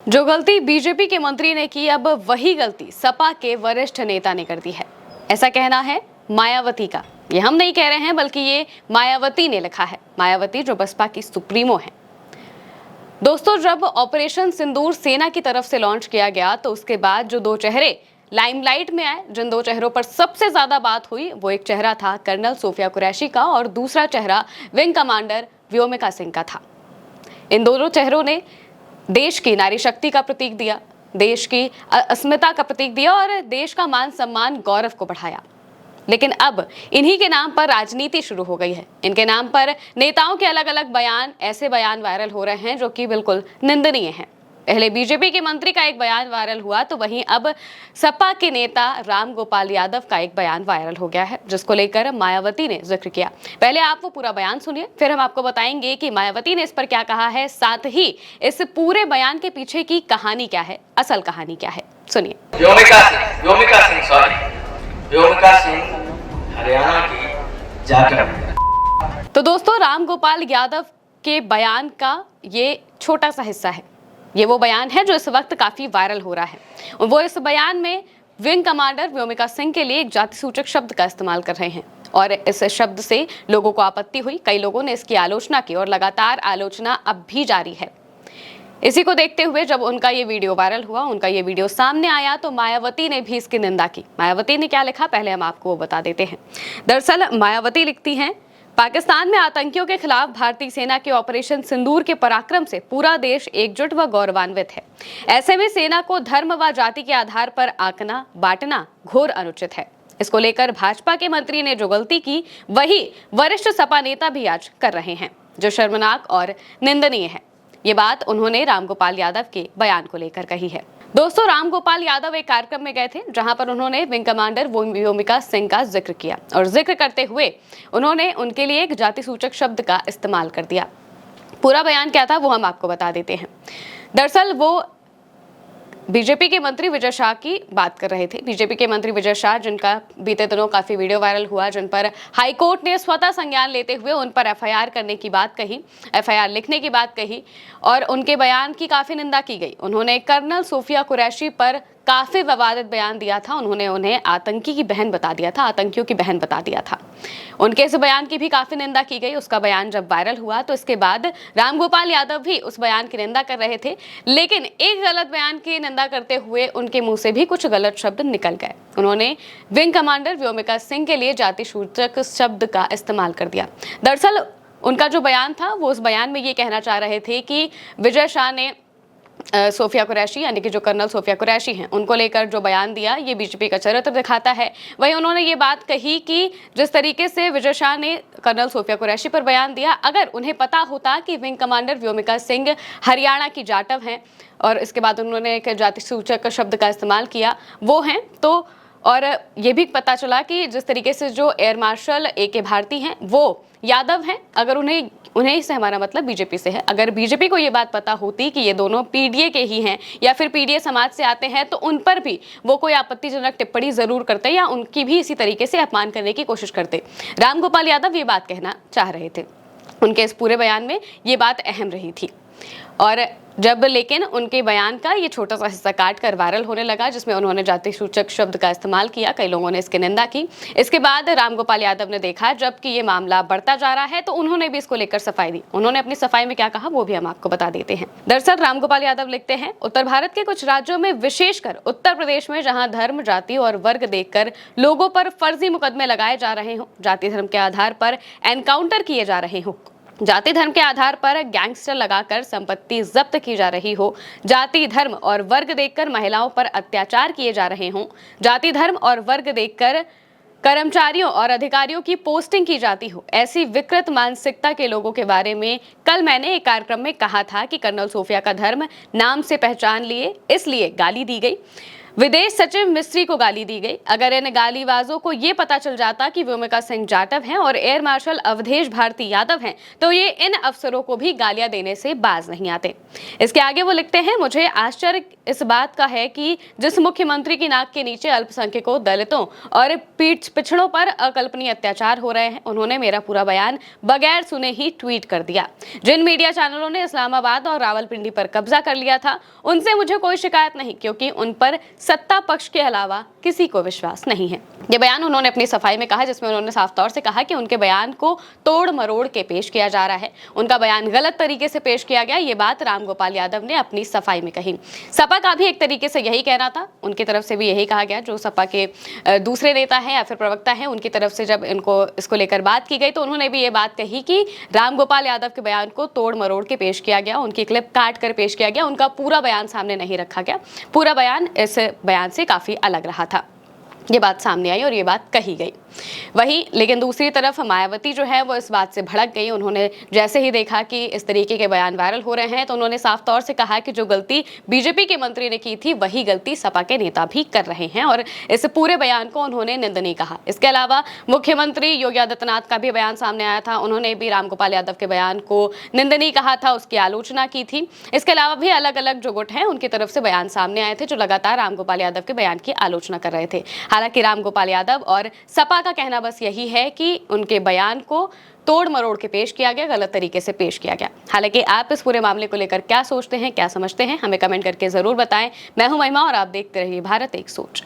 जो गलती बीजेपी के मंत्री ने की, अब वही गलती सपा के वरिष्ठ नेता ने कर दी है। ऐसा कहना है मायावती का। ये हम नहीं कह रहे हैं, बल्कि ये मायावती ने लिखा है। मायावती जो बसपा की सुप्रीमो है। दोस्तों, जब ऑपरेशन सिंदूर सेना की तरफ से लॉन्च किया गया तो उसके बाद जो दो चेहरे लाइमलाइट में आए, जिन दो चेहरों पर सबसे ज्यादा बात हुई, वो एक चेहरा था कर्नल सोफिया कुरैशी का और दूसरा चेहरा विंग कमांडर व्योमिका सिंह का था। इन दोनों चेहरों ने देश की नारी शक्ति का प्रतीक दिया, देश की अस्मिता का प्रतीक दिया और देश का मान सम्मान गौरव को बढ़ाया। लेकिन अब इन्हीं के नाम पर राजनीति शुरू हो गई है। इनके नाम पर नेताओं के अलग अलग बयान, ऐसे बयान वायरल हो रहे हैं जो कि बिल्कुल निंदनीय हैं। पहले बीजेपी के मंत्री का एक बयान वायरल हुआ, तो वहीं अब सपा के नेता राम गोपाल यादव का एक बयान वायरल हो गया है, जिसको लेकर मायावती ने जिक्र किया। पहले आप वो पूरा बयान सुनिए, फिर हम आपको बताएंगे कि मायावती ने इस पर क्या कहा है, साथ ही इस पूरे बयान के पीछे की कहानी क्या है, असल कहानी क्या है, सुनिए। व्योमिका सिंह हरियाणा की जाकर। तो दोस्तों, राम गोपाल यादव के बयान का ये छोटा सा हिस्सा है। ये वो बयान है जो इस वक्त काफी वायरल हो रहा है। वो इस बयान में विंग कमांडर व्योमिका सिंह के लिए एक जाति सूचक शब्द का इस्तेमाल कर रहे हैं और इस शब्द से लोगों को आपत्ति हुई। कई लोगों ने इसकी आलोचना की और लगातार आलोचना अब भी जारी है। इसी को देखते हुए जब उनका ये वीडियो वायरल हुआ, उनका ये वीडियो सामने आया, तो मायावती ने भी इसकी निंदा की। मायावती ने क्या लिखा, पहले हम आपको वो बता देते हैं। दरअसल मायावती लिखती हैं, पाकिस्तान में आतंकियों के खिलाफ भारतीय सेना के ऑपरेशन सिंदूर के पराक्रम से पूरा देश एकजुट व गौरवान्वित है। ऐसे में सेना को धर्म व जाति के आधार पर आंकना बांटना घोर अनुचित है। इसको लेकर भाजपा के मंत्री ने जो गलती की, वही वरिष्ठ सपा नेता भी आज कर रहे हैं, जो शर्मनाक और निंदनीय है। ये बात उन्होंने रामगोपाल यादव के बयान को लेकर कही है। दोस्तों, रामगोपाल यादव एक कार्यक्रम में गए थे जहां पर उन्होंने विंग कमांडर व्योमिका सिंह का जिक्र किया और जिक्र करते हुए उन्होंने उनके लिए एक जाति सूचक शब्द का इस्तेमाल कर दिया। पूरा बयान क्या था वो हम आपको बता देते हैं। दरअसल वो बीजेपी के मंत्री विजय शाह की बात कर रहे थे। बीजेपी के मंत्री विजय शाह, जिनका बीते दिनों काफी वीडियो वायरल हुआ, जिन पर हाईकोर्ट ने स्वतः संज्ञान लेते हुए उन पर एफआईआर करने की बात कही, एफआईआर लिखने की बात कही और उनके बयान की काफी निंदा की गई। उन्होंने कर्नल सोफिया कुरैशी पर काफी विवादित बयान दिया था। उन्होंने उन्हें आतंकी की बहन बता दिया था, आतंकियों की बहन बता दिया था। उनके इस बयान की भी काफी निंदा की गई। उसका बयान जब वायरल हुआ तो इसके बाद रामगोपाल यादव भी उस बयान की निंदा कर रहे थे, लेकिन एक गलत बयान की निंदा करते हुए उनके मुंह से भी कुछ गलत शब्द निकल गए। उन्होंने विंग कमांडर व्योमिका सिंह के लिए जाति सूचक शब्द का इस्तेमाल कर दिया। दरअसल उनका जो बयान था, वो उस बयान में ये कहना चाह रहे थे कि विजय शाह ने सोफिया कुरैशी, यानी कि जो कर्नल सोफिया कुरैशी हैं, उनको लेकर जो बयान दिया, ये बीजेपी का चरित्र दिखाता है। वहीं उन्होंने ये बात कही कि जिस तरीके से विजय शाह ने कर्नल सोफिया कुरैशी पर बयान दिया, अगर उन्हें पता होता कि विंग कमांडर व्योमिका सिंह हरियाणा की जाटव हैं और इसके बाद उन्होंने एक जाति सूचक शब्द का इस्तेमाल किया, वो हैं, तो और ये भी पता चला कि जिस तरीके से जो एयर मार्शल AK भारती हैं वो यादव हैं, अगर उन्हें से हमारा मतलब बीजेपी से है। अगर बीजेपी को ये बात पता होती कि ये दोनों PDA के ही हैं या फिर PDA समाज से आते हैं, तो उन पर भी वो कोई आपत्तिजनक टिप्पणी जरूर करते या उनकी भी इसी तरीके से अपमान करने की कोशिश करते। रामगोपाल यादव ये बात कहना चाह रहे थे। उनके इस पूरे बयान में ये बात अहम रही थी और जब लेकिन उनके बयान का ये छोटा सा हिस्सा काट कर वायरल होने लगा, जिसमें उन्होंने जाति सूचक शब्द का इस्तेमाल किया, कई लोगों ने इसकी निंदा की। इसके बाद रामगोपाल यादव ने देखा जबकि ये मामला बढ़ता जा रहा है, तो उन्होंने भी इसको लेकर सफाई दी। उन्होंने अपनी सफाई में क्या कहा वो भी हम आपको बता देते हैं। दरअसल रामगोपाल यादव लिखते हैं, उत्तर भारत के कुछ राज्यों में, विशेषकर उत्तर प्रदेश में, जहाँ धर्म, जाति और वर्ग देखकर लोगों पर फर्जी मुकदमे लगाए जा रहे हों, जाति धर्म के आधार पर एनकाउंटर किए जा रहे हों, जाति धर्म के आधार पर गैंगस्टर लगाकर संपत्ति जब्त की जा रही हो, जाति धर्म और वर्ग देखकर महिलाओं पर अत्याचार किए जा रहे हों, जाति धर्म और वर्ग देखकर कर्मचारियों और अधिकारियों की पोस्टिंग की जाती हो, ऐसी विकृत मानसिकता के लोगों के बारे में कल मैंने एक कार्यक्रम में कहा था कि कर्नल सोफिया का धर्म नाम से पहचान लिए इसलिए गाली दी गई। विदेश सचिव मिस्त्री को गाली दी गई। अगर इन गालीबाजों को ये पता चल जाता कि व्योमिका सिंह जाटव हैं और एयर मार्शल अवधेश भारती यादव हैं, तो ये इन अफसरों को भी गालियां देने से बाज नहीं आते। इसके आगे वो लिखते हैं, मुझे आश्चर्य इस बात का है कि जिस मुख्यमंत्री की नाक के नीचे अल्पसंख्यकों, दलितों और पिछड़ों पर अकल्पनीय अत्याचार हो रहे हैं, उन्होंने मेरा पूरा बयान बगैर सुने ही ट्वीट कर दिया। जिन मीडिया चैनलों ने इस्लामाबाद और रावलपिंडी पर कब्जा कर लिया था, उनसे मुझे कोई शिकायत नहीं, क्योंकि उन पर सत्ता पक्ष के अलावा किसी को विश्वास नहीं है। ये बयान उन्होंने अपनी सफाई में कहा, जिसमें उन्होंने साफ तौर से कहा कि उनके बयान को तोड़ मरोड़ के पेश किया जा रहा है, उनका बयान गलत तरीके से पेश किया गया। ये बात रामगोपाल यादव ने अपनी सफाई में कही। सपा का भी एक तरीके से यही कहना था, उनकी तरफ से भी यही कहा गया। जो सपा के दूसरे नेता हैं या फिर प्रवक्ता हैं, उनकी तरफ से जब इनको इसको लेकर बात की गई तो उन्होंने भी ये बात कही कि रामगोपाल यादव के बयान को तोड़ मरोड़ के पेश किया गया, उनकी क्लिप काट कर पेश किया गया, उनका पूरा बयान सामने नहीं रखा गया। पूरा बयान इस बयान से काफी अलग रहा था। ये बात सामने आई और ये बात कही गई। वहीं लेकिन दूसरी तरफ मायावती जो है वो इस बात से भड़क गई। उन्होंने जैसे ही देखा कि इस तरीके के बयान वायरल हो रहे हैं तो उन्होंने साफ तौर से कहा कि जो गलती बीजेपी के मंत्री ने की थी वही गलती सपा के नेता भी कर रहे हैं, और इस पूरे बयान को उन्होंने निंदनीय कहा। इसके अलावा मुख्यमंत्री योगी आदित्यनाथ का भी बयान सामने आया था, उन्होंने भी रामगोपाल यादव के बयान को निंदनीय कहा था, उसकी आलोचना की थी। इसके अलावा भी अलग अलग जो गुट हैं उनकी तरफ से बयान सामने आए थे जो लगातार रामगोपाल यादव के बयान की आलोचना कर रहे थे। हालांकि रामगोपाल यादव और सपा का कहना बस यही है कि उनके बयान को तोड़ मरोड़ के पेश किया गया, गलत तरीके से पेश किया गया। हालांकि आप इस पूरे मामले को लेकर क्या सोचते हैं, क्या समझते हैं, हमें कमेंट करके जरूर बताएं। मैं हूं महिमा और आप देखते रहिए भारत एक सोच।